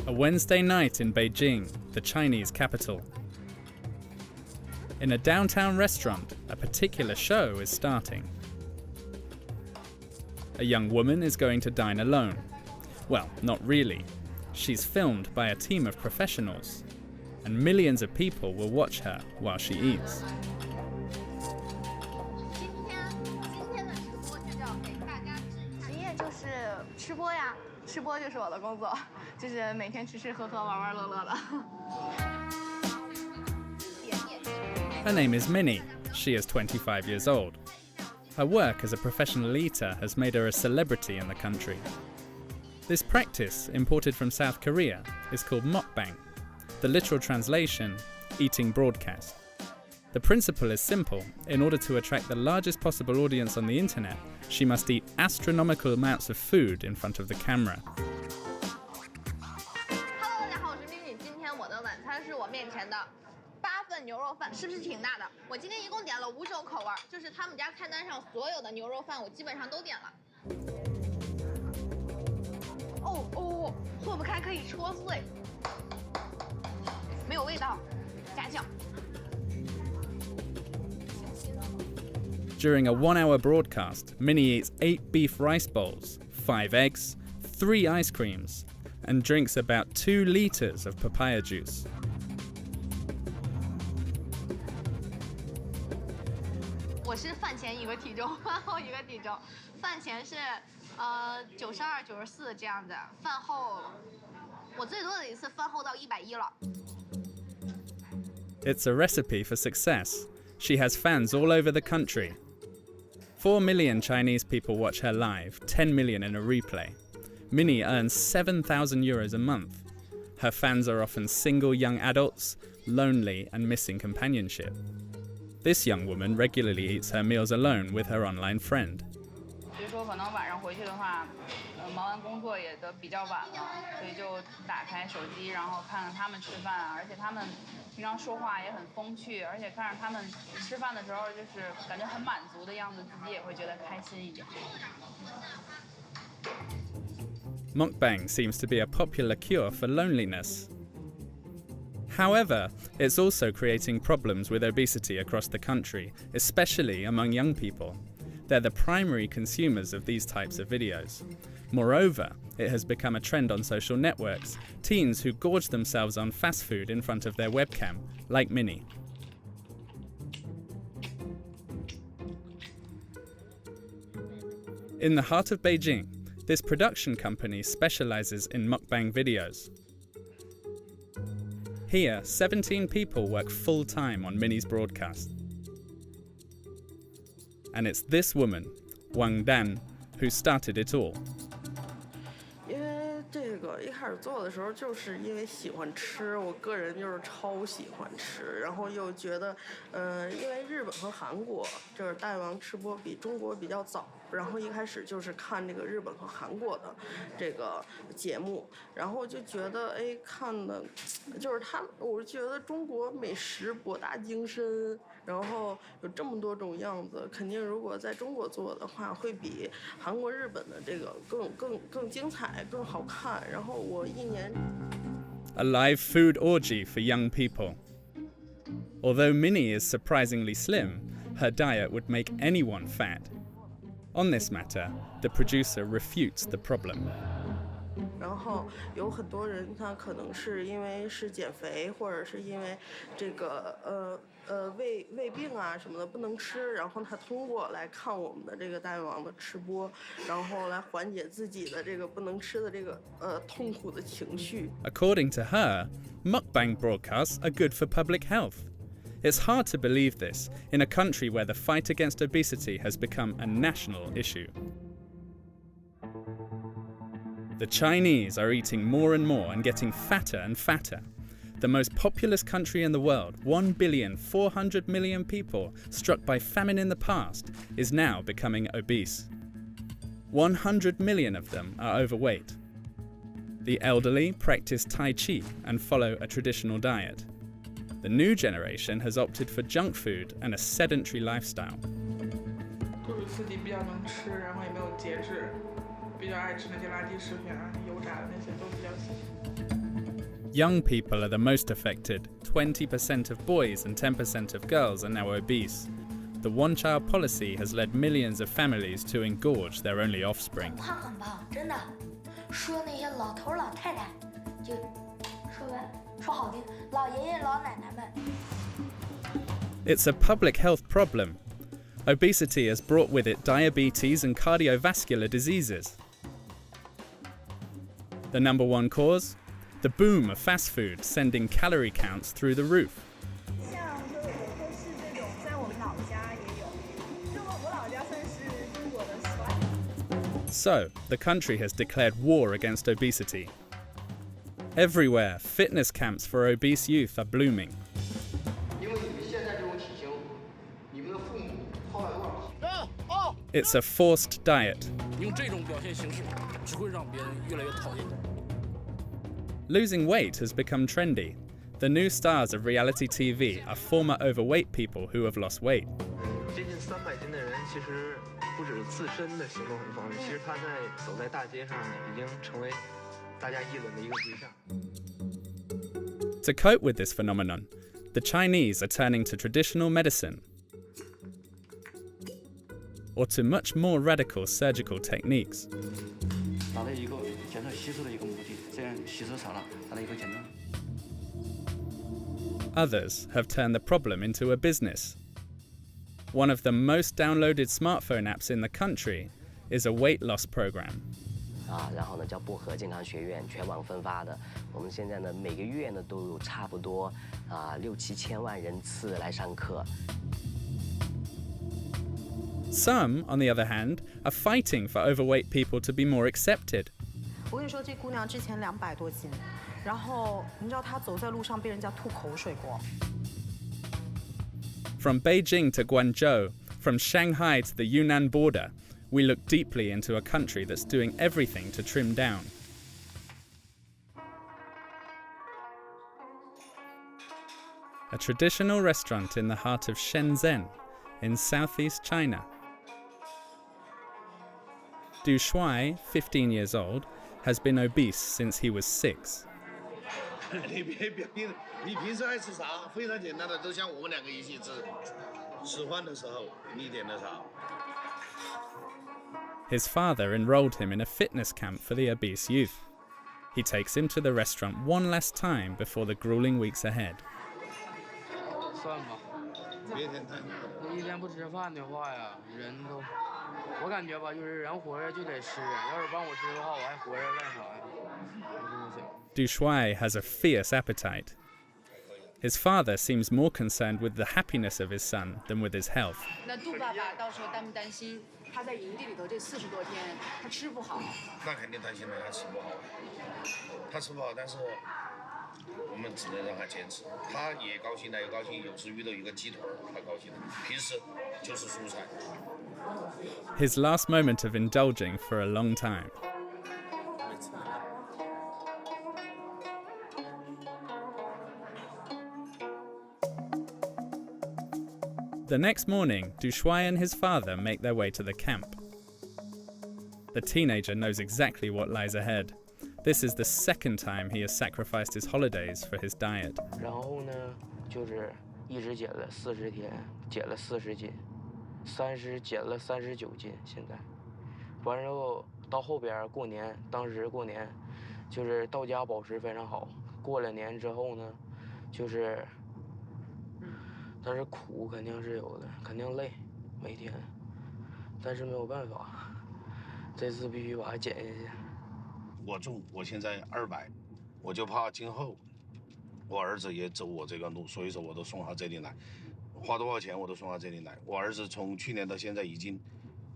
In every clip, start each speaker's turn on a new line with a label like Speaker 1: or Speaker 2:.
Speaker 1: A Wednesday night in Beijing, the Chinese capital. In a downtown restaurant, a particular show is starting. A young woman is going to dine alone. Well, not really. She's filmed by a team of professionals, and millions of people will watch her while she eats.
Speaker 2: 吃播就是我的工作，就是每天吃吃喝喝玩玩乐乐的。
Speaker 1: Her name is Minnie. She is 25 years old. Her work as a professional eater has made her a celebrity in the country. This practice, imported from South Korea, is called mukbang. The literal translation, eating broadcast. The principle is simple. In order to attract the largest possible audience on the internet, she must eat astronomical amounts of food in front of the camera.
Speaker 2: Hello， 大家好，我是 Minnie。今天我的晚餐是我面前的8份牛肉饭，是不是挺大的？我今天一共点了5种口味，就是他们家菜单上所有的牛肉饭，我基本上都点了。哦，破不开可以戳碎，没有味道，加酱。
Speaker 1: During a 1-hour broadcast, Minnie eats 8 beef rice bowls, 5 eggs, 3 ice creams, and drinks about 2 liters of papaya juice.
Speaker 2: 我是饭前一个体重，饭后一个体重。饭前是92、94这样子，饭后我最多的一次饭后到110了。
Speaker 1: It's a recipe for success. She has fans all over the country. 4 million Chinese people watch her live, 10 million in a replay. Minnie earns €7,000 a month. Her fans are often single young adults, lonely and missing companionship. This young woman regularly eats her meals alone with her online friend.
Speaker 3: 所以说可能晚上回去的话，忙完工作也都比较晚了，所以就打开手机，然后看看他们吃饭啊，而且他们平常说话也很风趣，而且看着他们吃饭的时候就是感觉很满足的样子，自己也会觉得开心一点。
Speaker 1: Mukbang seems to be a popular cure for loneliness. However, it's also creating problems with obesity across the country, especially among young people. They're the primary consumers of these types of videos. Moreover, it has become a trend on social networks, teens who gorge themselves on fast food in front of their webcam, like Minnie. In the heart of Beijing, this production company specializes in mukbang videos. Here, 17 people work full-time on Minnie's broadcast. And it's this woman, Wang Dan, who started it all.
Speaker 4: 因为这个一开始做的时候，就是因为喜欢吃，我个人就是超喜欢吃，然后又觉得，因为日本和韩国就是大王吃播比中国比较早，然后一开始就是看这个日本和韩国的这个节目，然后就觉得，哎，看的，就是我觉得中国美食博大精深，然后有这么多种样子，肯定如果在中国做的话，会比韩国、日本的这个更精彩、更好看。然后我一年
Speaker 1: A live food orgy for young people. Although Minnie is surprisingly slim, her diet would make anyone fat. On this matter, the producer refutes the problem.
Speaker 4: 然后有很多人他可能是因为是减肥，或者是因为这个胃病啊什么的不能吃，然后他通过来看我们的这个大胃王的吃播，然后来缓解自己的这个不能吃的这个痛苦的情绪。
Speaker 1: According to her, mukbang broadcasts are good for public health. It's hard to believe this in a country where the fight against obesity has become a national issue. The Chinese are eating more and more and getting fatter and fatter. The most populous country in the world, 1,400,000,000 people struck by famine in the past, is now becoming obese. 100 million of them are overweight. The elderly practice Tai Chi and follow a traditional diet. The new generation has opted for junk food and a sedentary lifestyle.
Speaker 5: 就是自己比较能吃，然后也没有节制，比较爱吃那些垃圾食品啊，油炸的那些都比较喜欢。
Speaker 1: Young people are the most affected. 20% of boys and 10% of girls are now obese. The one-child policy has led millions of families to engorge their only offspring.
Speaker 6: 他很棒，真的。说那些老头老太太，就说好听，老爷爷老奶奶们。
Speaker 1: It's a public health problem. Obesity has brought with it diabetes and cardiovascular diseases. The number one cause? The boom of fast food, sending calorie counts through the roof. So, the country has declared war against obesity. Everywhere, fitness camps for obese youth are blooming. It's a forced diet. Losing weight has become trendy. The new stars of reality TV are former overweight people who have lost weight.
Speaker 7: 接近300斤的人，其实不只是自身的行动很方便，其实他走在大街上已经成为大家议论的一个对象。
Speaker 1: To cope with this phenomenon, the Chinese are turning to traditional medicine or to much more radical surgical techniques. Others have turned the problem into a business. One of the most downloaded smartphone apps in the country is a weight loss program.
Speaker 8: 然后呢叫薄荷健康学院全网分发的，我们现在呢每个月呢都有差不多6、7千万人次来上课。
Speaker 1: Some, on the other hand, are fighting for overweight people to be more accepted.
Speaker 9: 我跟你说，这姑娘之前200多斤，然后你知道她走在路上被人家吐口水过。
Speaker 1: From Beijing to Guangzhou, from Shanghai to the Yunnan border, we look deeply into a country that's doing everything to trim down. A traditional restaurant in the heart of Shenzhen, in southeast China. Du Shuai, 15 years old, has been obese since he was 6.
Speaker 10: 你平时爱吃啥？非常简单的，都像我们2个一起吃。吃饭的时候，你点的啥？
Speaker 1: His father enrolled him in a fitness camp for the obese youth. He takes him to the restaurant one last time before the grueling weeks ahead.
Speaker 7: 算吧，一天不吃饭的话呀，人都，我感觉吧，就是人活着就得吃，要是帮我吃的话，我还活着干啥呀？我这么想。
Speaker 1: Du Shuai has a fierce appetite. His father seems more concerned with the happiness of his son than with his health.
Speaker 11: 那杜爸爸到时候担不担心他在营地里头这40多天他吃不好？
Speaker 10: 那肯定担心了，他吃不好。他吃不好，但是我们只能让他坚持。他也高兴，他也高兴。有时遇到一个鸡腿，他高兴。平时就是蔬菜。
Speaker 1: His last moment of indulging for a long time. The next morning, Du Shuai and his father make their way to the camp. The teenager knows exactly what lies ahead. This is the second time he has sacrificed his holidays for his diet.
Speaker 7: 然后呢，就是一直减了40天，减了40斤，30减了39斤，现在，完之后到后边过年，当时过年，就是到家保持非常好。过了年之后呢，就是。 但是苦肯定是有的，肯定累，每天，但是没有办法，这次必须把它减下去。
Speaker 10: 我重，我现在200，我就怕今后我儿子也走我这个路，所以说我都送他这里来，花多少钱我都送他这里来。我儿子从去年到现在已经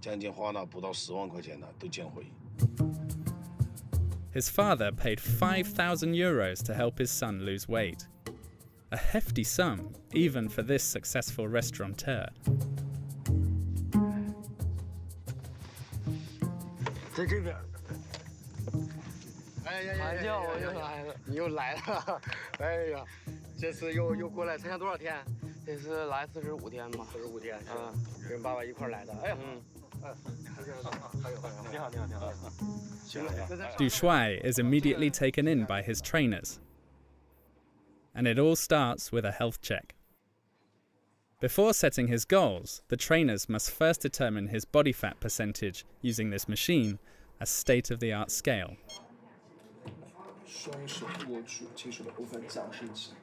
Speaker 10: 将近花了不到10万块钱了，都减回。
Speaker 1: His father paid 5,000 euros to help his son lose weight. A hefty sum, even for this successful restaurateur.
Speaker 7: 在这边。哎呀，我又来了，你又来了。哎呀，这次又过来参加多少天？这次来45天吧。45天。跟爸爸一块来的。哎呀。
Speaker 1: Du Shuai is immediately taken in by his trainers. And it all starts with a health check. Before setting his goals, the trainers must first determine his body fat percentage using this machine, a state-of-the-art scale.
Speaker 12: 双手握住轻手的部分降升起，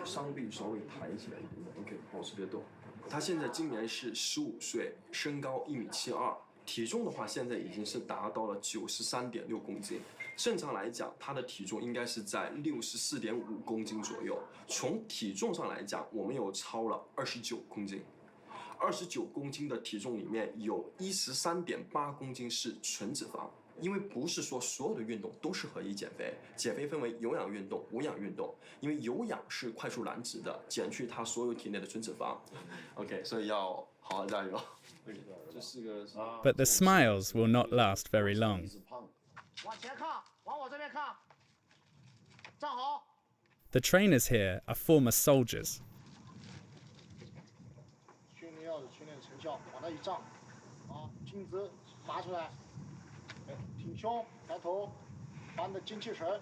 Speaker 12: 双臂稍微抬起来一点 ，OK， 保持别动。他现在今年是15岁，身高1.72米，体重的话现在已经是达到了93.6公斤。正常来讲，他的体重应该是在64.5公斤左右。从体重上来讲，我们有超了29公斤。29公斤的体重里面有13.8公斤是纯脂肪。 因为不是说所有的运动都适合于减肥，减肥分为有氧运动、无氧运动。因为有氧是快速燃脂的，减去它所有体内的纯脂肪。OK， 所以要好好加油。这是个。
Speaker 1: But the smiles will not last very long.
Speaker 13: 往前看，往我这边看，站好。
Speaker 1: The trainers here are former soldiers.
Speaker 13: 训练要有训练成效，往那一站，啊，颈子拔出来。 挺胸，抬头，把你的精气神。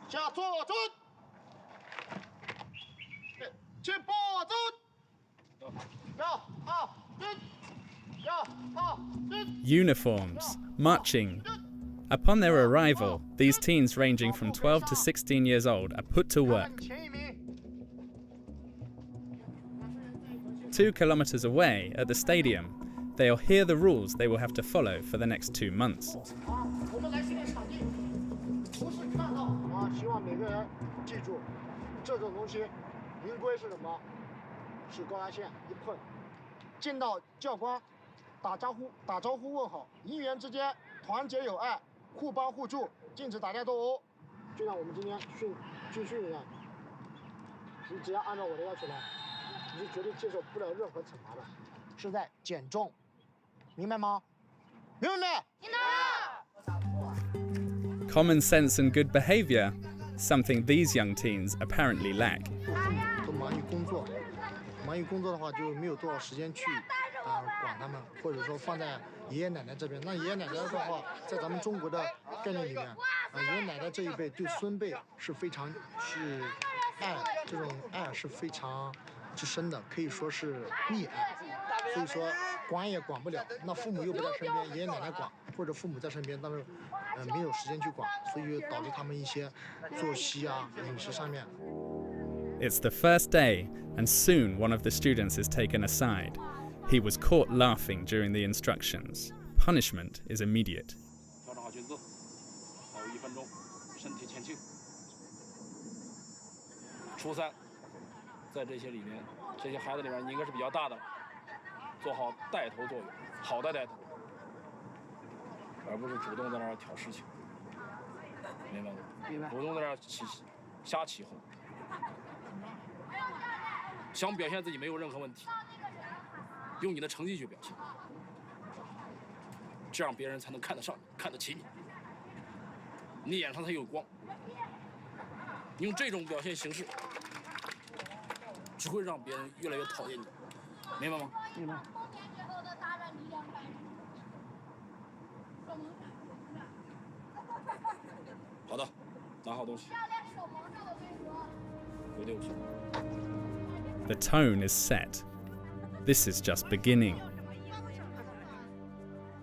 Speaker 13: 下坐蹲，去抱蹲，要好蹲，要好蹲。
Speaker 1: Uniforms, marching. Upon their arrival, these teens ranging from 12 to 16 years old are put to work. 2 kilometers away at the stadium, they'll hear the rules they will have to follow for the next 2 months.
Speaker 13: 我们来训练场地，不是看到啊！希望每个人记住，这种东西，营规是什么？是高压线，一碰，见到教官，打招呼问好，营员之间团结友爱，互帮互助，禁止打架斗殴。就像我们今天军训一样，你只要按照我的要求来，你是绝对接受不了任何惩罚的，是在减重。 明白吗？明白没？明
Speaker 1: 白。Common sense and good behavior, something these young teens apparently lack.
Speaker 13: 都忙于工作，忙于工作的话就没有多少时间去管他们，或者说放在爷爷奶奶这边。那爷爷奶奶的话，在咱们中国的概念里面，爷爷奶奶这一辈对孙辈是非常是爱，这种爱是非常之深的，可以说是溺爱。 所以说管也管不了，那父母又不在身边，爷爷奶奶管，或者父母在身边，但是没有时间去管，所以导致他们一些作息啊、饮食上面。
Speaker 1: It's the first day, and soon one of the students is taken aside. He was caught laughing during the instructions. Punishment is immediate.
Speaker 14: 调整好裙子，还有1分钟，身体前倾。初三，在这些里面，这些孩子里面，你应该是比较大的。 做好带头作用，好的带头，而不是主动在那儿挑事情，明白吗？明白。主动在那儿瞎起哄，想表现自己没有任何问题，用你的成绩去表现，这样别人才能看得上你，看得起你，你眼上才有光。用这种表现形式，只会让别人越来越讨厌你。 明白吗？明白。好的，拿好东西。回队伍去。
Speaker 1: The tone is set. This is just beginning.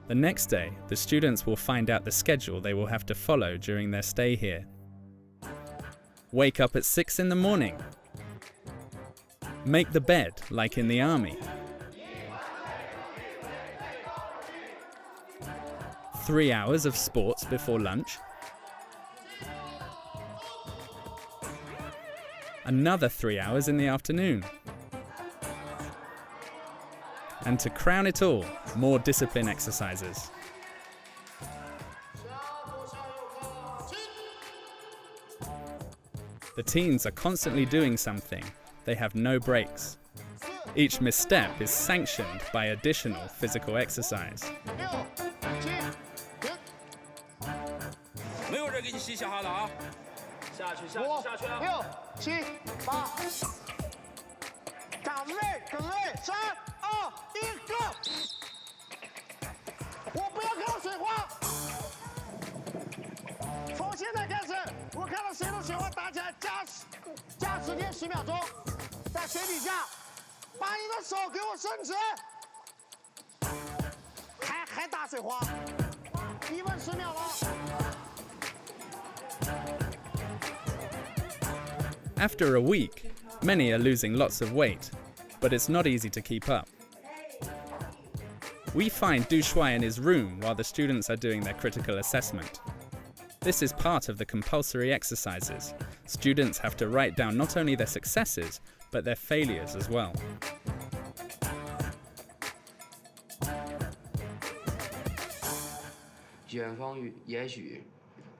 Speaker 1: The next day, the students will find out the schedule they will have to follow during their stay here. Wake up at 6 in the morning. Make the bed like in the army. 3 hours of sports before lunch. Another 3 hours in the afternoon. And to crown it all, more discipline exercises. The teens are constantly doing something. They have no breaks. Each misstep is sanctioned by additional physical exercise.
Speaker 14: 没有人给你洗下哈的啊！下去
Speaker 13: ！6、7、8，岗位，3、2、1，go！ 10天10秒钟，在水底下，把你的手给我伸直，还打水花，1分10秒了。
Speaker 1: After a week, many are losing lots of weight, but it's not easy to keep up. We find Du Shuai in his room while the students are doing their critical assessment. This is part of the compulsory exercises. Students have to write down not only their successes, but their failures as well.
Speaker 7: 远方也许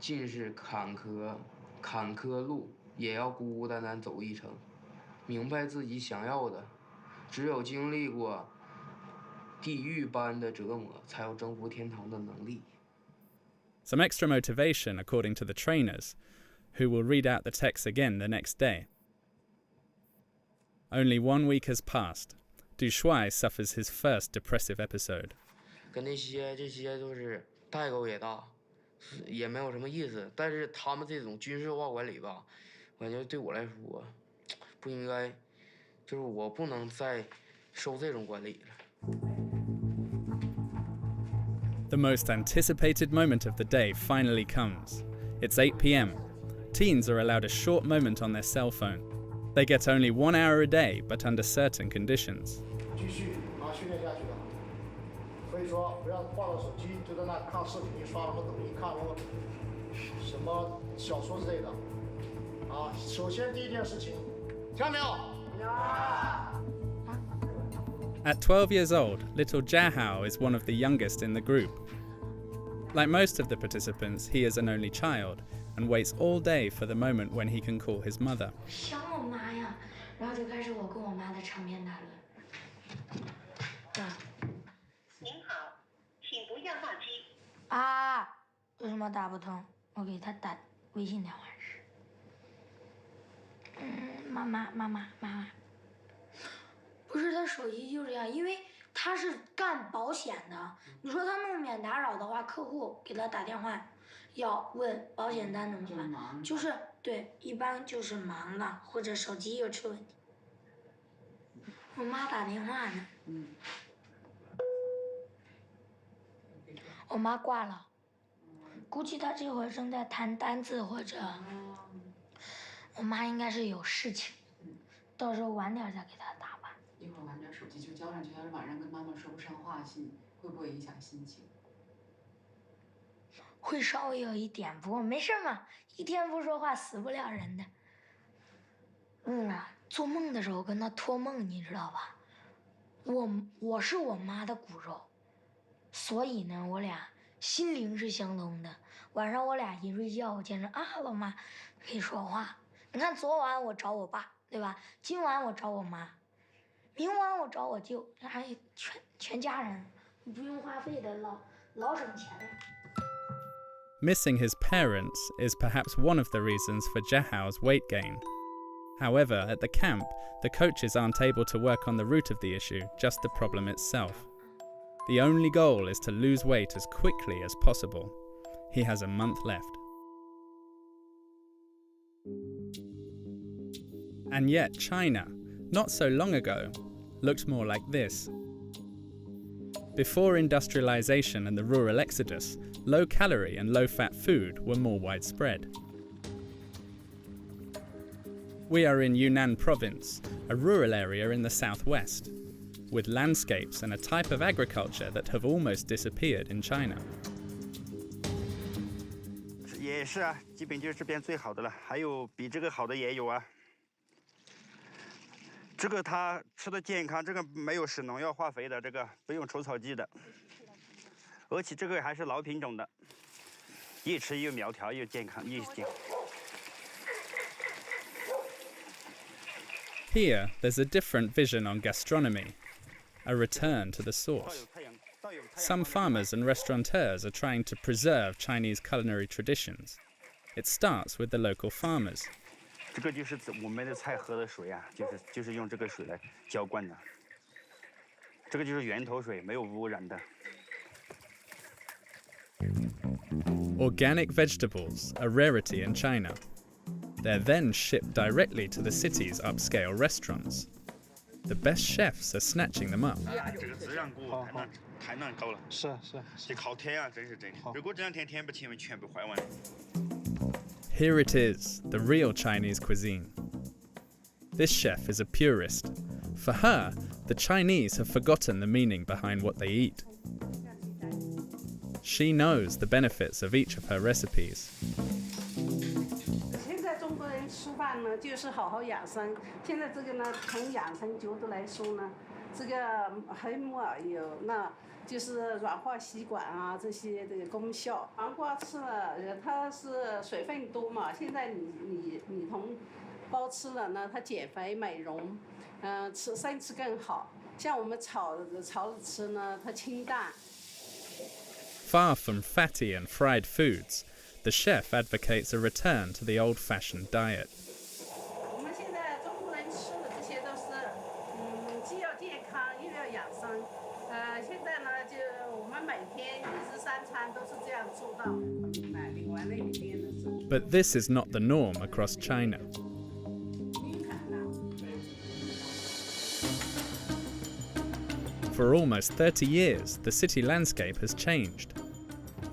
Speaker 7: 尽是坎坷路，也要孤孤单单走一程。明白自己想要的，只有经历过地狱般的折磨，才有征服天堂的能力。
Speaker 1: Some extra motivation according to the trainers, who will read out the text again the next day. Only 1 week has passed. Du Shuai suffers his first depressive episode.
Speaker 7: 跟这些都是代沟也大，也没有什么意思。但是他们这种军事化管理吧，我感觉对我来说不应该，就是我不能再受这种管理了。
Speaker 1: The most anticipated moment of the day finally comes. It's 8 p.m. Teens are allowed a short moment on their cell phone. They get only 1 hour a day, but under certain conditions.
Speaker 13: 继续训练下去的，所以说不要抱着手机就在那看视频、刷什么抖音、看什么小说之类的。首先第一件事情，听到没有？
Speaker 1: At 12 years old, little Jiahao is one of the youngest in the group. Like most of the participants, he is an only child and waits all day for the moment when he can call his mother.
Speaker 6: 想我妈呀，然后就开始我跟我妈的长篇大论。您好，请不要挂机。为什么打不通？我给他打微信电话是。妈妈。不是他手机就这样，因为他是干保险的。你说他弄免打扰的话，客户给他打电话，要问保险单怎么办？就是对，一般就是忙了，或者手机又出问题。我妈打电话呢。我妈挂了，估计她这会儿正在谈单子或者，我妈应该是有事情，到时候晚点再给她打。
Speaker 11: 一会儿晚点手机就交上去，要是晚上跟妈妈说不上话，会不会影响心情？
Speaker 6: 会稍微有一点，不过没事嘛，一天不说话死不了人的。做梦的时候跟他托梦，你知道吧？我是我妈的骨肉，所以呢，我俩心灵是相通的。晚上我俩一睡觉，我见着老妈可以说话。你看昨晚我找我爸，对吧？今晚我找我妈。 明晚我找我舅，还全家人，不用花费的，老省钱了。
Speaker 1: Missing his parents is perhaps one of the reasons for Jiahao's weight gain. However, at the camp, the coaches aren't able to work on the root of the issue, just the problem itself. The only goal is to lose weight as quickly as possible. He has a month left. And yet China, not so long ago, looked more like this. Before industrialization and the rural exodus, low-calorie and low-fat food were more widespread. We are in Yunnan province, a rural area in the southwest, with landscapes and a type of agriculture that have almost disappeared in China.
Speaker 15: 也是啊，基本就是这边最好的了，还有比这个好的也有啊。 这个它吃的健康，这个没有使农药化肥的，这个不用除草剂的，而且这个还是老品种的，越吃越苗条，越健康，越健康。
Speaker 1: Here, there's a different vision on gastronomy, a return to the source. Some farmers and restaurateurs are trying to preserve Chinese culinary traditions. It starts with the local farmers.
Speaker 15: 这个就是我们的菜喝的水啊，就是用这个水来浇灌的。这个就是源头水，没有污染的。
Speaker 1: Organic vegetables, a rarity in China. They're then shipped directly to the city's upscale restaurants. The best chefs are snatching them up.
Speaker 15: 这个质量给我太难搞了。是，就靠舔啊，真是真的。如果这两天舔不起，全部坏完。
Speaker 1: Here it is, the real Chinese cuisine. This chef is a purist. For her, the Chinese have forgotten the meaning behind what they eat. She knows the benefits of each of her recipes.
Speaker 16: 现在中国人吃饭呢，就是好好养生。现在这个呢，从养生角度来说呢，这个黑木耳有那就是软化血管啊这些这个功效。黄瓜吃了，它是水分多嘛，现在你同胞吃了呢，它减肥美容，生吃更好。像我们炒着吃呢，它清淡。
Speaker 1: Far from fatty and fried foods, the chef advocates a return to the old-fashioned diet.
Speaker 16: 我们现在中国人吃的这些都是，既要健康又要养生。现在呢，就我们每天1日3餐都是这样做到。另外那里面的是。
Speaker 1: But this is not the norm across China. For almost 30 years, the city landscape has changed.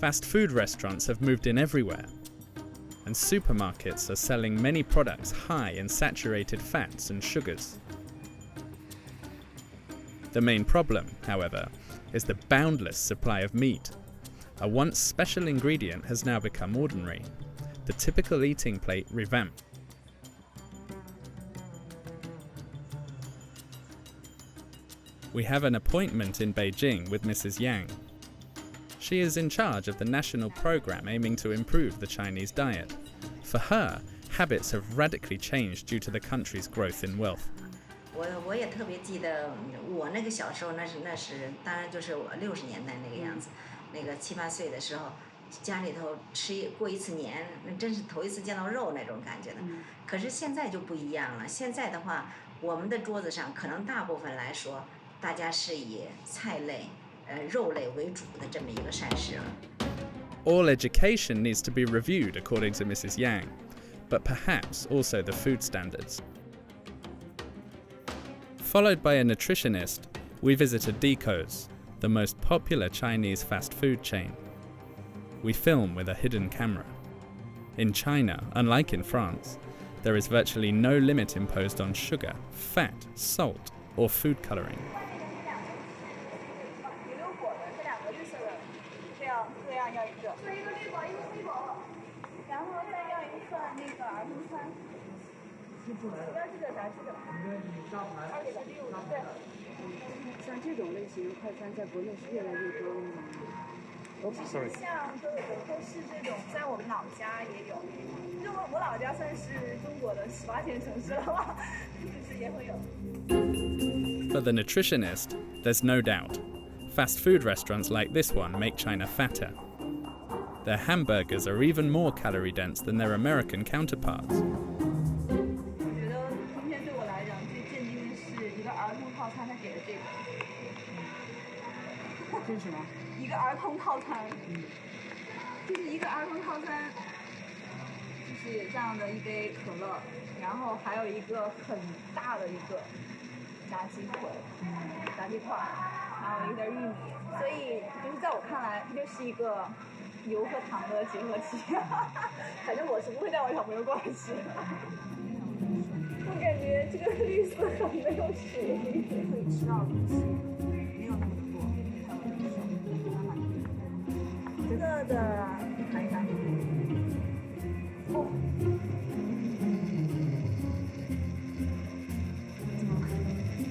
Speaker 1: Fast food restaurants have moved in everywhere, and supermarkets are selling many products high in saturated fats and sugars. The main problem, however, is the boundless supply of meat. A once special ingredient has now become ordinary, the typical eating plate revamped. We have an appointment in Beijing with Mrs. Yang. She is in charge of the national program aiming to improve the Chinese diet. For her, habits have radically changed due to the country's growth in wealth.
Speaker 17: 我也特别记得我那个小时候，那是当然就是我60年代那个样子，那个7、8岁的时候，家里头过一次年，那真是头一次见到肉那种感觉的。可是现在就不一样了，现在的话，我们的桌子上可能大部分来说，大家是以菜类、肉类为主的这么一个膳食了。
Speaker 1: All education needs to be reviewed according to Mrs. Yang, but perhaps also the food standards. Followed by a nutritionist, we visited Deco's, the most popular Chinese fast food chain. We film with a hidden camera. In China, unlike in France, there is virtually no limit imposed on sugar, fat, salt, or food coloring. For the nutritionist, there's no doubt. Fast food restaurants like this one make China fatter. Their hamburgers are even more calorie dense than their American counterparts.
Speaker 3: 这是什么？一个儿童套餐，就是一个儿童套餐，就是这样的一杯可乐，然后还有一个很大的一个炸鸡腿、炸鸡块，还有一点玉米，所以就是在我看来，它就是一个油和糖的结合体。反正我是不会带我小朋友过来吃。我感觉这个绿色很没有水，可以吃到东西，没有那么多。 这个的看一下，哦，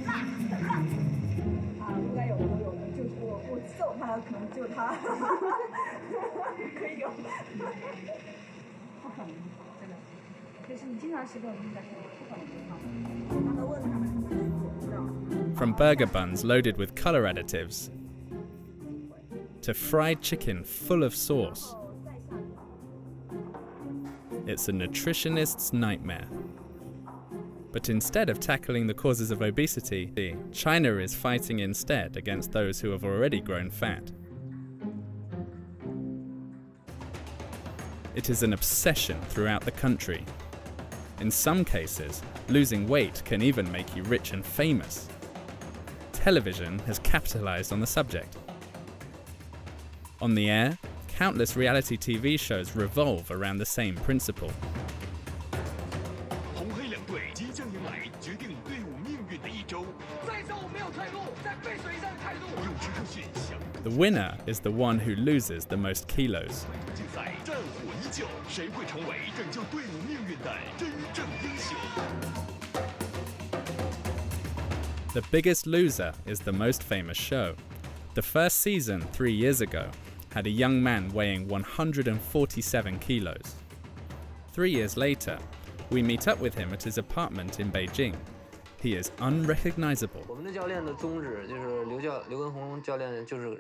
Speaker 3: 辣，很辣啊，应该有的，就是我揍他，可能就他，可以有，不可能，真的，就是你经常吃这种东西，不可能让他问他们，不知道。
Speaker 1: From burger buns loaded with color additives to fried chicken full of sauce. It's a nutritionist's nightmare. But instead of tackling the causes of obesity, China is fighting instead against those who have already grown fat. It is an obsession throughout the country. In some cases, losing weight can even make you rich and famous. Television has capitalized on the subject. On the air, countless reality TV shows revolve around the same principle. The winner is the one who loses the most kilos. The Biggest Loser is the most famous show. The first season, 3 years ago, had a young man weighing 147 kilos. 3 years later, we meet up with him at his apartment in Beijing. He is unrecognizable.
Speaker 18: 我们的教练的宗旨就是刘畊宏教练就是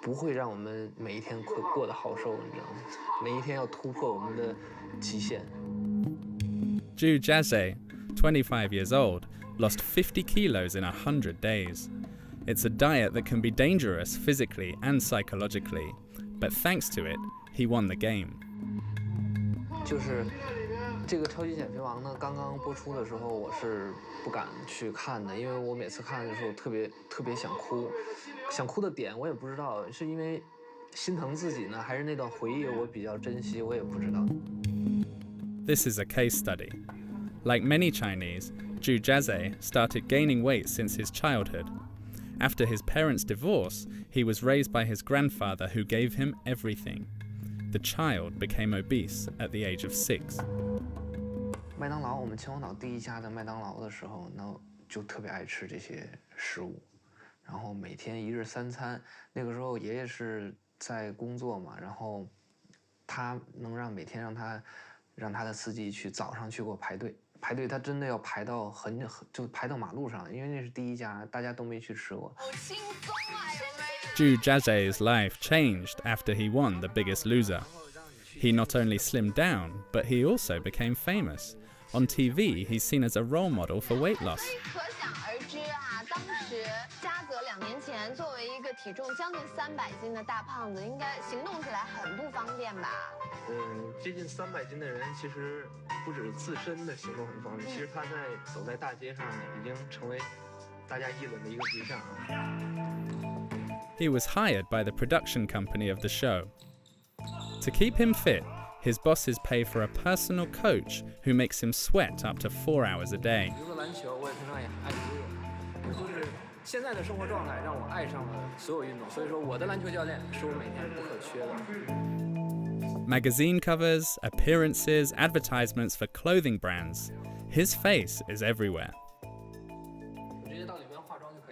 Speaker 18: 不会让我们每一天过得好受，你知道吗？每一天要突破我们的极限。
Speaker 1: Zhu Jiazhe, 25 years old, lost 50 kilos in 100 days. It's a diet that can be dangerous physically and psychologically, but thanks to it, he won the game.
Speaker 18: 就是这个超级减肥王呢，刚刚播出的时候，我是不敢去看的，因为我每次看的时候特别想哭，想哭的点我也不知道，是因为心疼自己呢，还是那段回忆我比较珍惜，我也不知道。
Speaker 1: This is a case study. Like many Chinese, Zhu Jiazhe started gaining weight since his childhood. After his parents' divorce, he was raised by his grandfather who gave him everything. The child became obese at the age of 6.
Speaker 18: 麦当劳，我们秦皇岛第一家的麦当劳的时候，那就特别爱吃这些食物，然后每天1日3餐。那个时候爷爷是在工作嘛，然后他能每天让他的司机去早上去给我排队，他真的要排到就排到马路上，因为那是第一家，大家都没去吃过。
Speaker 1: Zhu Jiazhe's life changed after he won The Biggest Loser. He not only slimmed down, but he also became famous. On TV, he's seen as a role model for weight loss.
Speaker 2: 可想而知啊，当时嘉泽2年前作为一个体重将近300斤的大胖子，应该行动起来很不方便吧？
Speaker 18: 接近300斤的人，其实不止自身的行动很方便，其实他走在大街上已经成为大家议论的一个对象。
Speaker 1: He was hired by the production company of the show. To keep him fit, his bosses pay for a personal coach who makes him sweat up to 4 hours a day.
Speaker 18: 除了篮球，我平常也爱游泳，就是现在的生活状态让我爱上了所有运动，所以说我的篮球教练是我每天不可缺的。
Speaker 1: Magazine covers, appearances, advertisements for clothing brands. His face is everywhere.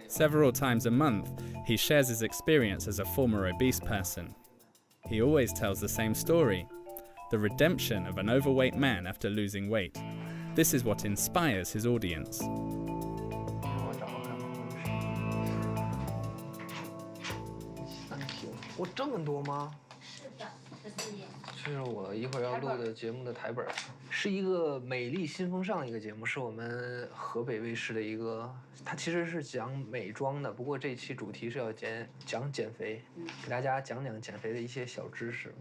Speaker 1: Several times a month, he shares his experience as a former obese person. He always tells the same story, the redemption of an overweight man after losing weight. This is what inspires his audience.
Speaker 18: 我这么多吗？
Speaker 6: 是的，14页。
Speaker 18: 这是我一会儿要录的节目的台本，是一个美丽新风尚一个节目，是我们河北卫视的一个，它其实是讲美妆的，不过这期主题是要讲减肥，给大家讲减肥的一些小知识。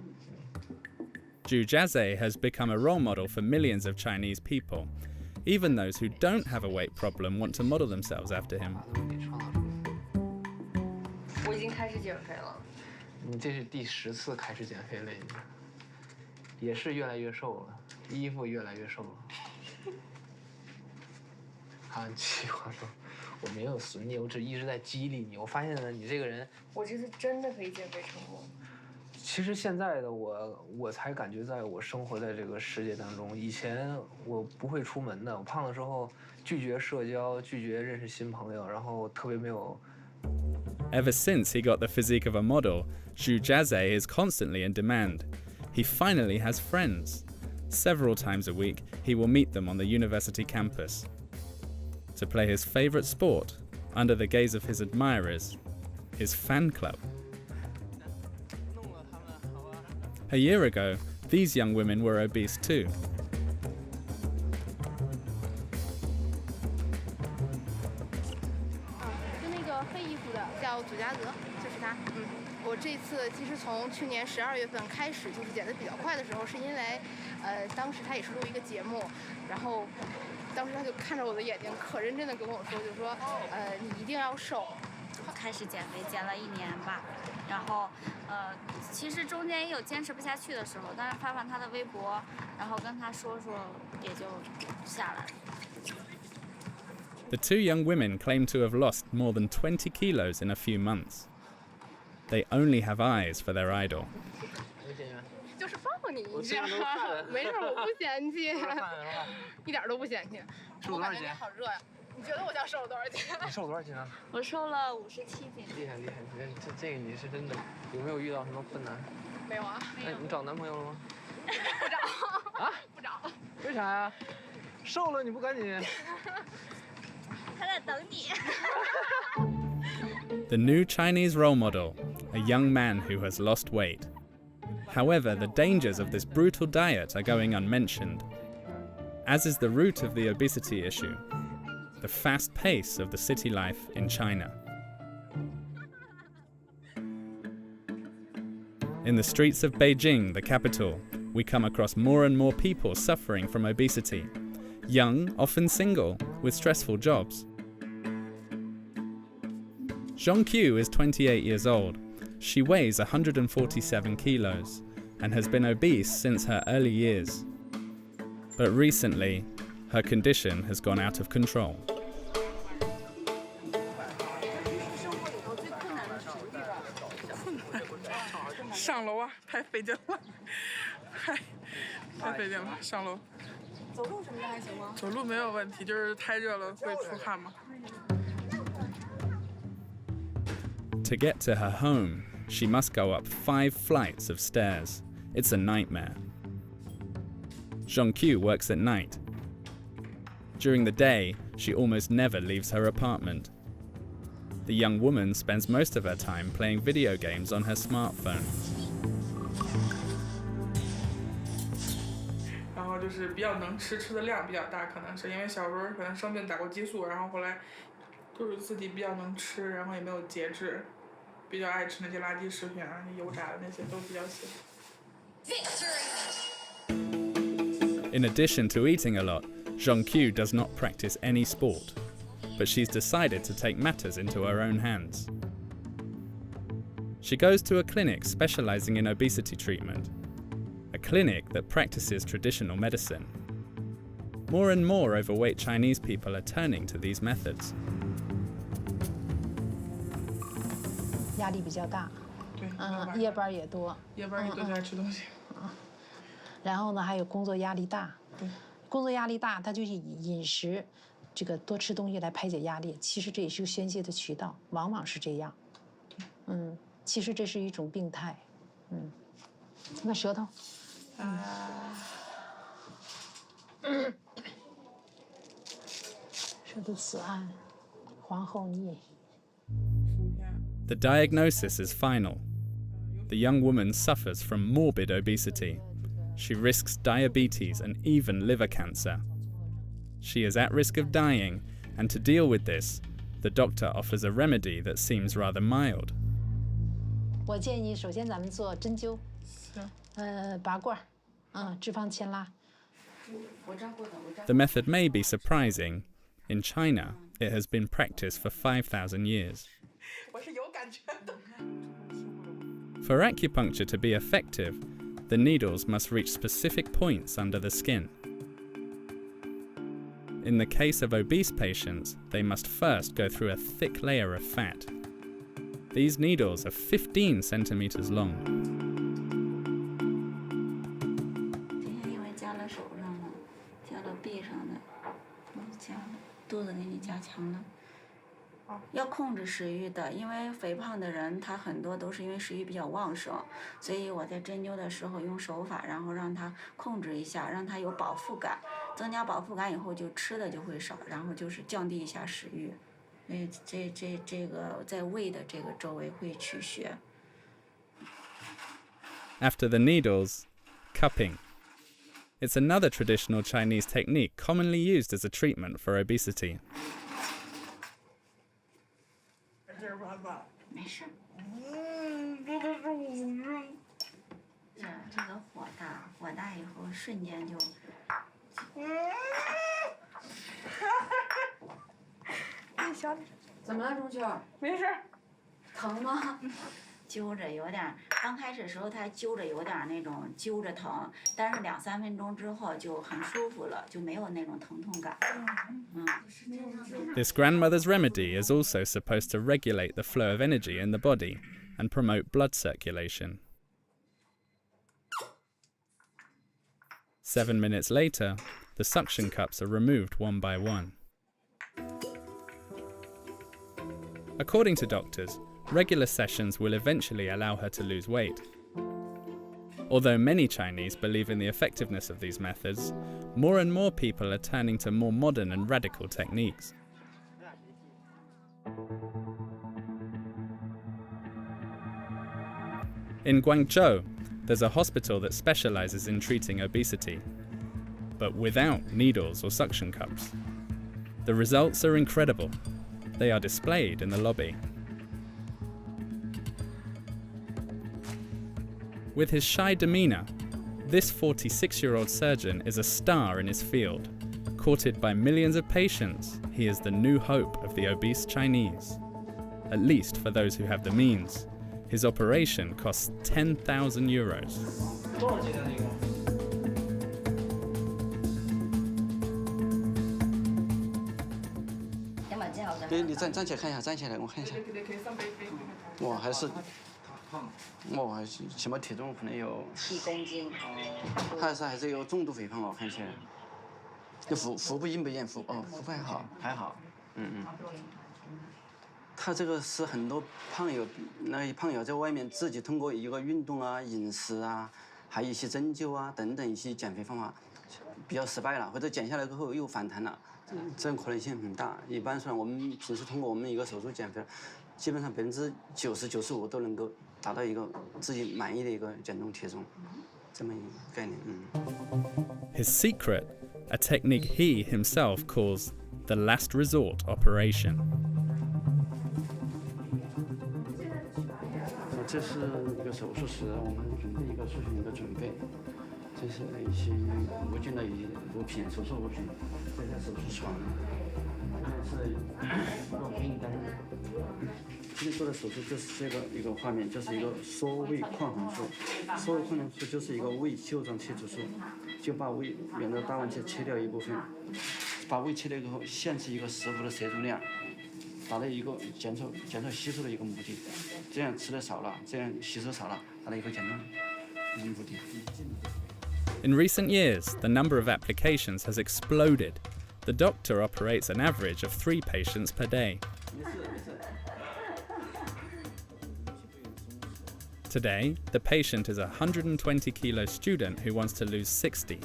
Speaker 1: Zhu Jiazhe has become a role model for millions of Chinese people. Even those who don't have a weight problem want to model themselves after him.
Speaker 19: 我已经开始减肥了。
Speaker 18: 你这是第10次开始减肥了，也是越来越瘦了，衣服越来越瘦了。好，你继续话说，我没有损你，我只一直在激励你。我发现了你这个人，
Speaker 19: 我这次真的可以减肥成功。
Speaker 18: 其实现在的我才感觉，在我生活在这个世界当中，以前我不会出门的，我胖的时候拒绝社交，拒绝认识新朋友，然后特别没有。
Speaker 1: Ever since he got the physique of a model, Zhu Jiazhe is constantly in demand. He finally has friends. Several times a week, he will meet them on the university campus. To play his favorite sport, under the gaze of his admirers, his fan club. A year ago, these young women were obese too.
Speaker 2: 就那个黑衣服的叫祖家泽，就是他。我
Speaker 20: 这次其实从去年12月份开始就是减得比较快的时候，是因为，当时他也是录一个节目，然后当时他就看着我的眼睛，可认真的跟我说，就说，你一定要瘦。
Speaker 21: 开始减肥，减了1年吧，然后，其实中间也有坚持不下去的时候，但是发他的微博，然后跟他说，也就下来了。
Speaker 1: The two young women claim to have lost more than 20 kilos in a few months. They only have eyes for their idol.
Speaker 20: 就是放你一下，没事，我不嫌弃，一点都不嫌弃。我感觉你好热呀。你觉得我想瘦了多少斤？
Speaker 18: 你瘦多少斤啊？
Speaker 21: 我瘦了57斤。
Speaker 18: 厉害厉害，这个你是真的。有没有遇到什么困难？
Speaker 20: 没有啊。
Speaker 18: 那你找男朋友了吗？
Speaker 20: 不找。啊？不找。
Speaker 18: 为啥呀？瘦了你不赶紧？
Speaker 21: 他在等你。
Speaker 1: The new Chinese role model, a young man who has lost weight. However, the dangers of this brutal diet are going unmentioned, as is the root of the obesity issue, the fast pace of the city life in China. In the streets of Beijing, the capital, we come across more and more people suffering from obesity, young, often single, with stressful jobs. Zhong Qiu is 28 years old. She weighs 147 kilos and has been obese since her early years. But recently, her condition has gone out of control.
Speaker 5: 上楼啊，太费劲了，太费劲了，上楼。
Speaker 11: 走路什么的还行吗？
Speaker 5: 走路没有问题，就是太热了会出汗嘛。
Speaker 1: To get to her home, she must go up 5 flights of stairs. It's a nightmare. Zhong Qiu works at night. During the day, she almost never leaves her apartment. The young woman spends most of her time playing video games on her smartphone.
Speaker 5: 然后就是比较能吃，吃的量比较大，可能是因为小时候可能生病打过激素，然后后来就是自己比较能吃，然后也没有节制，比较爱吃那些垃圾食品啊，油炸的那些都比较喜欢。
Speaker 1: In addition to eating a lot, Zhong Qiu does not practice any sport, but she's decided to take matters into her own hands. She goes to a clinic specializing in obesity treatment, a clinic that practices traditional medicine. More and more overweight Chinese people are turning to these methods.
Speaker 22: 压力比较大，
Speaker 5: 对，
Speaker 22: 夜班也多，
Speaker 5: 夜班也都在吃东西。
Speaker 22: 然后呢，还有工作压力大，工作压力大，他就是以饮食，这个多吃东西来排解压力。其实这也是个宣泄的渠道，往往是这样。其实这是一种病态。你看舌头，舌头紫暗，皇后腻。
Speaker 1: The diagnosis is final. The young woman suffers from morbid obesity. She risks diabetes and even liver cancer. She is at risk of dying, and to deal with this, the doctor offers a remedy that seems rather mild.
Speaker 22: 我建议，首先咱们做针灸，拔罐，脂肪牵拉。
Speaker 1: The method may be surprising. In China, it has been practiced for 5,000 years.
Speaker 5: 我是有感觉的。
Speaker 1: For acupuncture to be effective, the needles must reach specific points under the skin. In the case of obese patients, they must first go through a thick layer of fat. These needles are 15 centimeters long.
Speaker 21: 因为夹了手上了，夹了臂上的，夹肚子给你加强了。 要控制食欲的，因为肥胖的人他很多都是因为食欲比较旺盛，所以我在针灸的时候用手法，然后让他控制一下，让他有饱腹感，增加饱腹感以后就吃的就会少，然后就是降低一下食欲。所以这个在胃的这个周围会去穴。
Speaker 1: After the needles, cupping. It's another traditional Chinese technique commonly used as a treatment for obesity.
Speaker 21: 没事。火大以后瞬间就。
Speaker 19: 你小点。
Speaker 21: 怎么了，钟秋？
Speaker 19: 没事。
Speaker 21: 疼吗？揪着有点，刚开始的时候他揪着有点那种揪着疼，但是2、3分钟之后就很舒服了，就没有那种疼痛感。
Speaker 1: This grandmother's remedy is also supposed to regulate the flow of energy in the body and promote blood circulation. 7 minutes later, the suction cups are removed one by one. According to doctors, regular sessions will eventually allow her to lose weight. Although many Chinese believe in the effectiveness of these methods, more and more people are turning to more modern and radical techniques. In Guangzhou, there's a hospital that specializes in treating obesity, but without needles or suction cups. The results are incredible. They are displayed in the lobby. With his shy demeanor, this 46-year-old surgeon is a star in his field. Courted by millions of patients, he is the new hope of the obese Chinese. At least for those who have the means. His operation costs 10,000 euros.
Speaker 4: 对，你站起来看一下，站起来我看一下。哇，还是，哇，还是起码体重可能有
Speaker 21: 7公斤。
Speaker 4: 还是有重度肥胖哦，看起来。这腹部硬不硬？腹部还好，还好。他这个是很多胖友在外面自己通过一个运动啊、饮食啊，还有一些针灸啊等等一些减肥方法，比较失败了，或者减下来之后又反弹了。 这种可能性很大。一般说，我们平时通过我们一个手术减肥，基本上90%、95%都能够达到一个自己满意的一个减重体重，这么一个概念。
Speaker 1: His secret, a technique he himself calls the last resort operation.
Speaker 4: 这是一个手术室，我们准备一个术前一个准备。 这是一些无菌的物品，手术物品，这是手术床，这是我给你单。今天做的手术就是一个画面，就是一个缩胃扩横术。缩胃扩横术就是一个胃袖状切除术，就把胃原来大弯切切掉一部分，把胃切掉以后，限制一个食物的摄入量，达到一个减少吸收的一个目的。这样吃的少了，这样吸收少了，达到一个减重目的。
Speaker 1: In recent years, the number of applications has exploded. The doctor operates an average of 3 patients per day. Today, the patient is a 120-kilo student who wants to lose 60.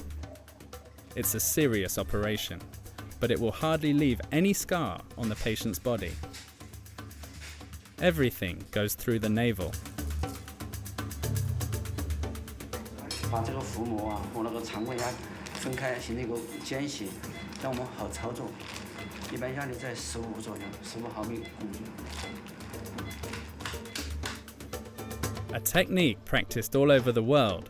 Speaker 1: It's a serious operation, but it will hardly leave any scar on the patient's body. Everything goes through the navel.
Speaker 4: 把这个腹膜啊和那个肠胃啊分开，形成一个间隙，让我们好操作。一般压力在15左右，15毫米公斤。
Speaker 1: A technique practiced all over the world,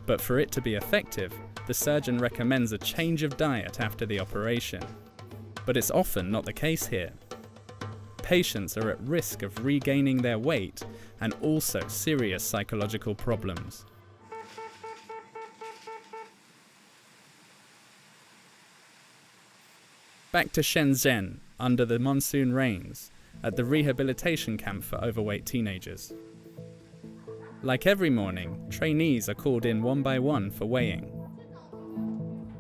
Speaker 1: but for it to be effective, the surgeon recommends a change of diet after the operation. But it's often not the case here. Patients are at risk of regaining their weight and also serious psychological problems. Back to Shenzhen, under the monsoon rains, at the rehabilitation camp for overweight teenagers. Like every morning, trainees are called in one by one for weighing.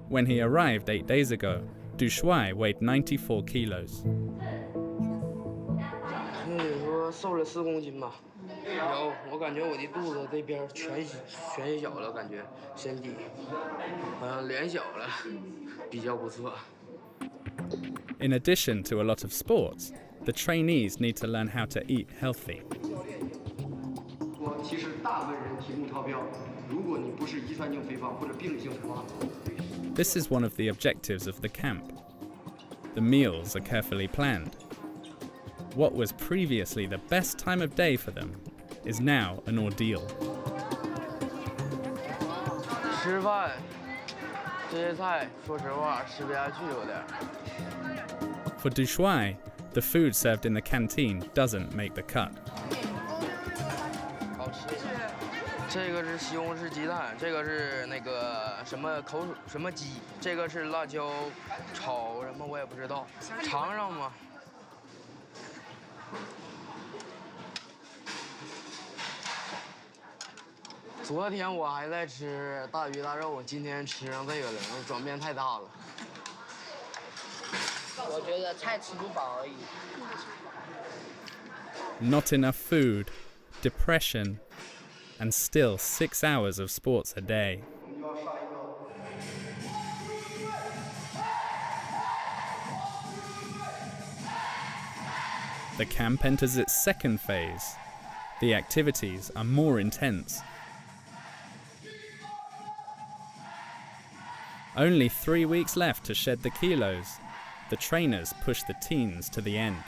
Speaker 1: When he arrived 8 days ago, Du Shuai weighed 94 kilos.
Speaker 4: 可以说瘦了4公斤吧。有，我感觉我的肚子这边全小了，感觉身体好像脸小了，比较不错。
Speaker 1: In addition to a lot of sports, the trainees need to learn how to eat healthy.
Speaker 4: 其实大部分人体重超标，如果你不是遗传性肥胖或者病理性肥胖。
Speaker 1: This is one of the objectives of the camp. The meals are carefully planned. What was previously the best time of day for them is now an ordeal.
Speaker 7: 吃饭，这些菜说实话吃不下去有点。
Speaker 1: For Du Shuai, the food served in the canteen doesn't make the cut.
Speaker 7: 好吃。这个是西红柿鸡蛋，这个是那个什么鸡，这个是辣椒炒什么我也不知道，尝尝吗？昨天我还在吃大鱼大肉，今天吃上这个了，转变太大了。
Speaker 8: 我觉得菜吃不饱而已。
Speaker 1: Not enough food, depression, and still 6 hours of sports a day. The camp enters its second phase. The activities are more intense. Only 3 weeks left to shed the kilos. The trainers push the teens to the end.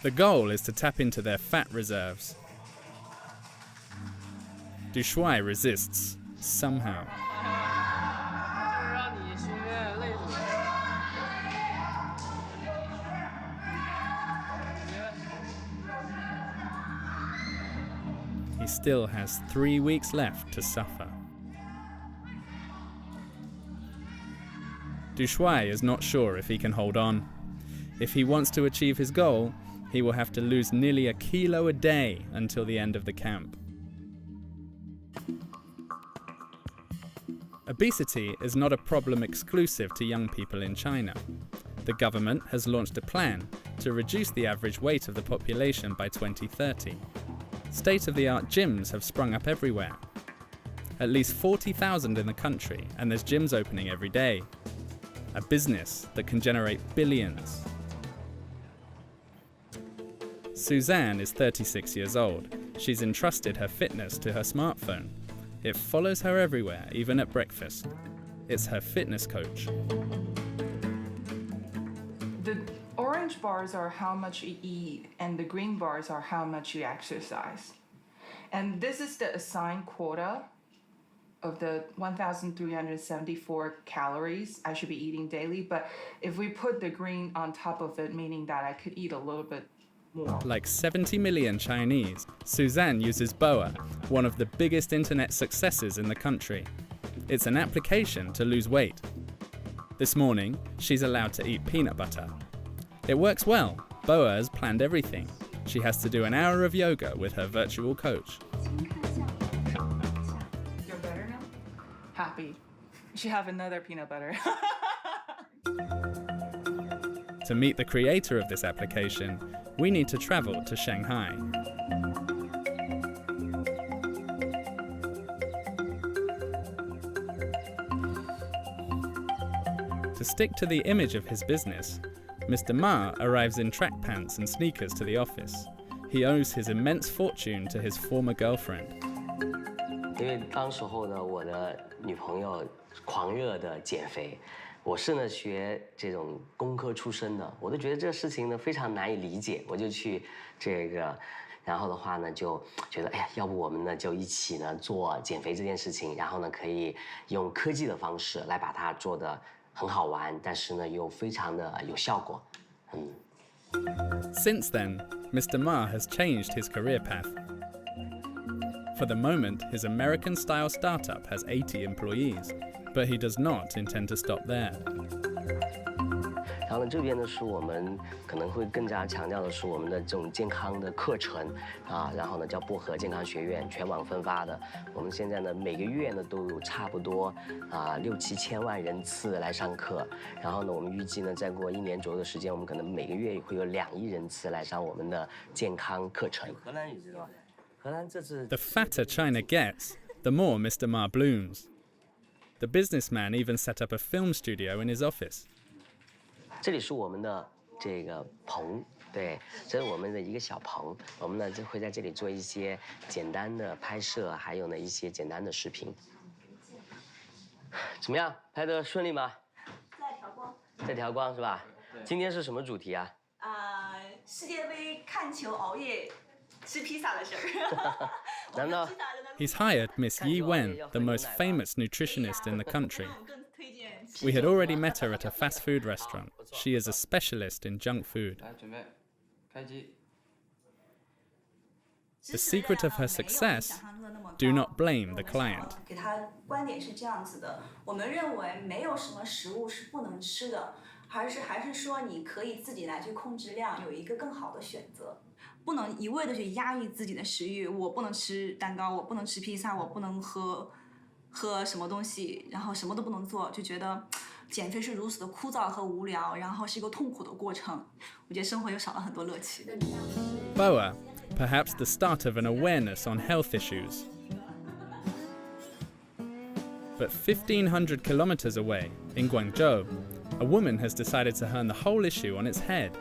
Speaker 1: The goal is to tap into their fat reserves. Du Shuai resists, somehow. He still has 3 weeks left to suffer. Du Shuai is not sure if he can hold on. If he wants to achieve his goal, he will have to lose nearly 1 kilo a day until the end of the camp. Obesity is not a problem exclusive to young people in China. The government has launched a plan to reduce the average weight of the population by 2030. State-of-the-art gyms have sprung up everywhere. At least 40,000 in the country, and there's gyms opening every day. A business that can generate billions. Suzanne is 36 years old. She's entrusted her fitness to her smartphone. It follows her everywhere, even at breakfast. It's her fitness coach.
Speaker 9: The orange bars are how much you eat, and the green bars are how much you exercise. And this is the assigned quota of the 1,374 calories I should be eating daily. But if we put the green on top of it, meaning that I could eat a little bit more.
Speaker 1: Like 70 million Chinese, Suzanne uses BOA, one of the biggest internet successes in the country. It's an application to lose weight. This morning, she's allowed to eat peanut butter. It works well. BOA has planned everything. She has to do an hour of yoga with her virtual coach.
Speaker 9: You're better now? Happy. You should have another peanut butter.
Speaker 1: To meet the creator of this application, we need to travel to Shanghai. To stick to the image of his business, Mr. Ma arrives in track pants and sneakers to the office. He owes his immense fortune to his former girlfriend.
Speaker 23: 因为当时候呢，我的女朋友狂热的减肥，我是呢学这种工科出身的，我都觉得这个事情呢非常难以理解，我就去这个，然后的话呢就觉得，哎呀，要不我们呢就一起呢做减肥这件事情，然后呢可以用科技的方式来把它做得很好玩，但是呢又非常的有效果，Since
Speaker 1: then, Mr. Ma has changed his career path. For the moment, his American-style startup has 80 employees, but he does not intend to stop there.
Speaker 23: 然后呢，这边呢是我们可能会更加强调的是我们的这种健康的课程啊，然后呢叫薄荷健康学院，全网分发的。我们现在呢每个月呢都有差不多6、7千万人次来上课，然后呢我们预计呢再过1年左右的时间，我们可能每个月会有2亿人次来上我们的健康课程。荷兰也知道，荷兰这次。
Speaker 1: The fatter China gets, the more Mr. Ma blooms. The businessman even set up a film studio in his office.
Speaker 23: 这里是我们的这个棚，对，这是我们的一个小棚。我们呢就会在这里做一些简单的拍摄，还有呢一些简单的视频。怎么样，拍得顺利吗？
Speaker 24: 在调光。
Speaker 23: 在调光是吧？今天是什么主题啊？
Speaker 24: 世界杯看球熬夜吃披萨的事儿。
Speaker 23: 难道？
Speaker 24: 披萨真的
Speaker 1: He's hired Miss Yi Wen, the most famous nutritionist in the country. We had already met her at a fast food restaurant. She is a specialist in junk food. The secret of her success: do not blame the client.
Speaker 10: 给他观点是这样子的，我们认为没有什么食物是不能吃的，还是说你可以自己来去控制量，有一个更好的选择，不能一味的去压抑自己的食欲。我不能吃蛋糕，我不能吃披萨，我不能喝什么东西，然后什么都不能做，就觉得减肥是如此的枯燥和无聊，然后是一个痛苦的过程。我觉得生活又少了很多乐趣。
Speaker 1: Boa, perhaps the start of an awareness on health issues. But 1,500 kilometers away, in Guangzhou, a woman has decided to turn the whole issue on its head.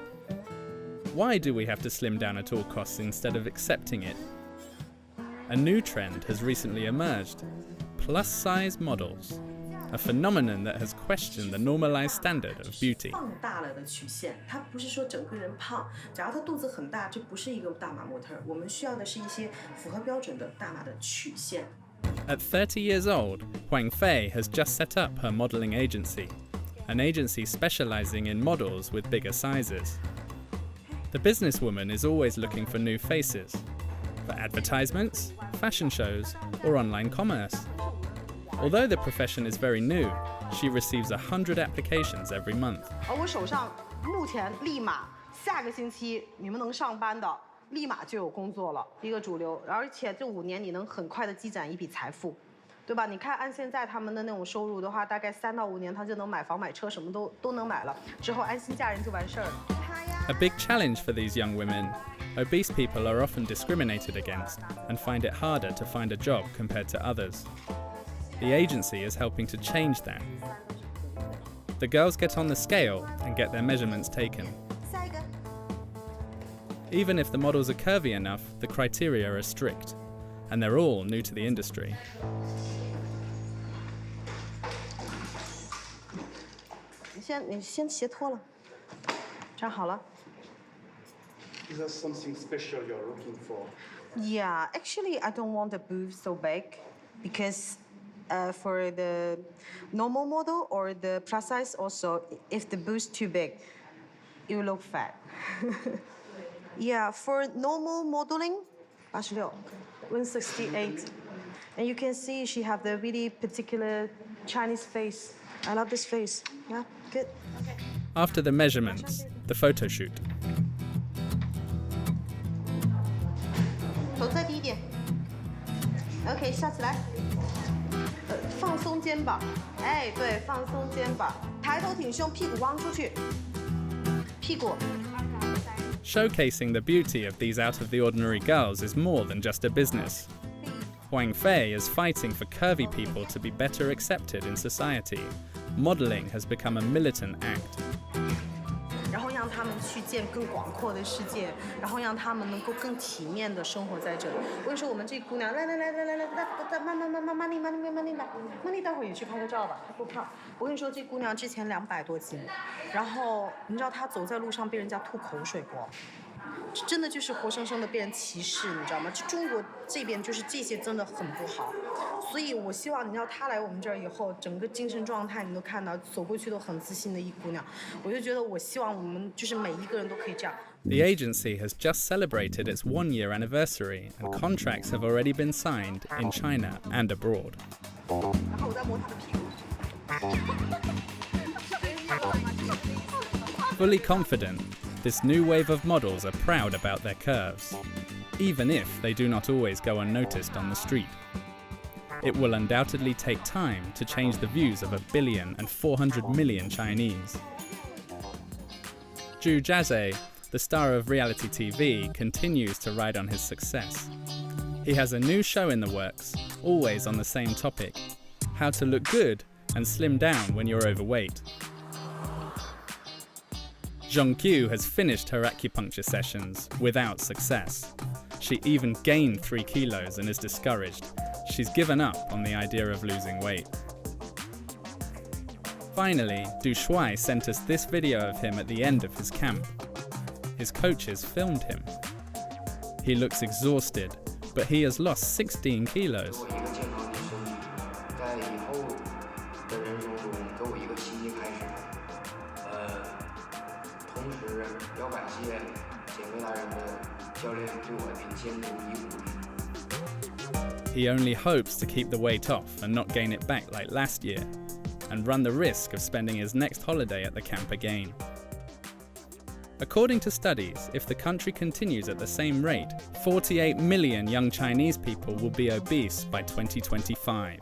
Speaker 1: Why do we have to slim down at all costs instead of accepting it? A new trend has recently emerged: plus-size models, a phenomenon that has questioned the normalized standard of beauty.
Speaker 12: 放大了的曲线，它不是说整个人胖，假如他肚子很大，这不是一个大码模特，我们需要的是一些符合标准的大码的曲线。
Speaker 1: At 30 years old, Huang Fei has just set up her modeling agency, an agency specializing in models with bigger sizes. The businesswoman is always looking for new faces, for advertisements, fashion shows, or online commerce. Although the profession is very new, she receives 100 applications every month.
Speaker 14: 我手上目前立马下个星期你们能上班的，立马就有工作了，一个主流，而且这5年你能很快的积攒一笔财富，对吧？你看按现在他们的那种收入的话，大概3到5年他就能买房买车，什么都能买了，之后安心嫁人就完事儿了。
Speaker 1: A big challenge for these young women. Obese people are often discriminated against and find it harder to find a job compared to others. The agency is helping to change that. The girls get on the scale and get their measurements taken. Even if the models are curvy enough, the criteria are strict, and they're all new to the industry.
Speaker 14: 你先鞋脱了，这样好了。
Speaker 13: Is there something special you're looking for?
Speaker 14: Yeah, actually, I don't want the boobs so big, because for the normal model or the plus size also, if the boobs too big, you look fat. Yeah, for normal modeling, 86, 168. And you can see she have the really particular Chinese face. I love this face. Yeah, good.
Speaker 1: After the measurements, the photo shoot.
Speaker 14: 头再低一点。OK， 下起来。放松肩膀。哎，对，放松肩膀。抬头挺胸，屁股弯出去。屁股。
Speaker 1: Showcasing the beauty of these out-of-the-ordinary girls is more than just a business. Huang Fei is fighting for curvy people to be better accepted in society. Modeling has become a militant act.
Speaker 14: 然后让他们去见更广阔的世界，然后让他们能够更体面的生活在这里。我跟你说，我们这姑娘，来，慢，待会儿也去拍个照吧，她不胖。我跟你说，这姑娘之前200多斤，然后你知道她走在路上被人家吐口水不？真的就是活生生的被人歧视，你知道吗？就中国这边就是这些真的很不好，所以我希望你知道她来我们这儿以后，整个精神状态你都看到，走过去都很自信的一姑娘。我就觉得我希望我们就是每一个人都可以这样。
Speaker 1: The agency has just celebrated its 1-year anniversary, and contracts have already been signed in China and abroad.
Speaker 14: 然后我再摸她的屁股。
Speaker 1: Fully confident, this new wave of models are proud about their curves, even if they do not always go unnoticed on the street. It will undoubtedly take time to change the views of 1,400 million Chinese. Zhu Jiazhe, the star of reality TV, continues to ride on his success. He has a new show in the works, always on the same topic: how to look good and slim down when you're overweight. Zhong Qiu has finished her acupuncture sessions without success. She even gained 3 kilos and is discouraged. She's given up on the idea of losing weight. Finally, Du Shuai sent us this video of him at the end of his camp. His coaches filmed him. He looks exhausted, but he has lost 16 kilos.
Speaker 7: 一个健康的身体，在以后的人生中给我一个新的开始。同时要感谢减肥达人的教练对我的监督与鼓励。
Speaker 1: He only hopes to keep the weight off and not gain it back like last year, and run the risk of spending his next holiday at the camp again. According to studies, if the country continues at the same rate, 48 million young Chinese people will be obese by 2025.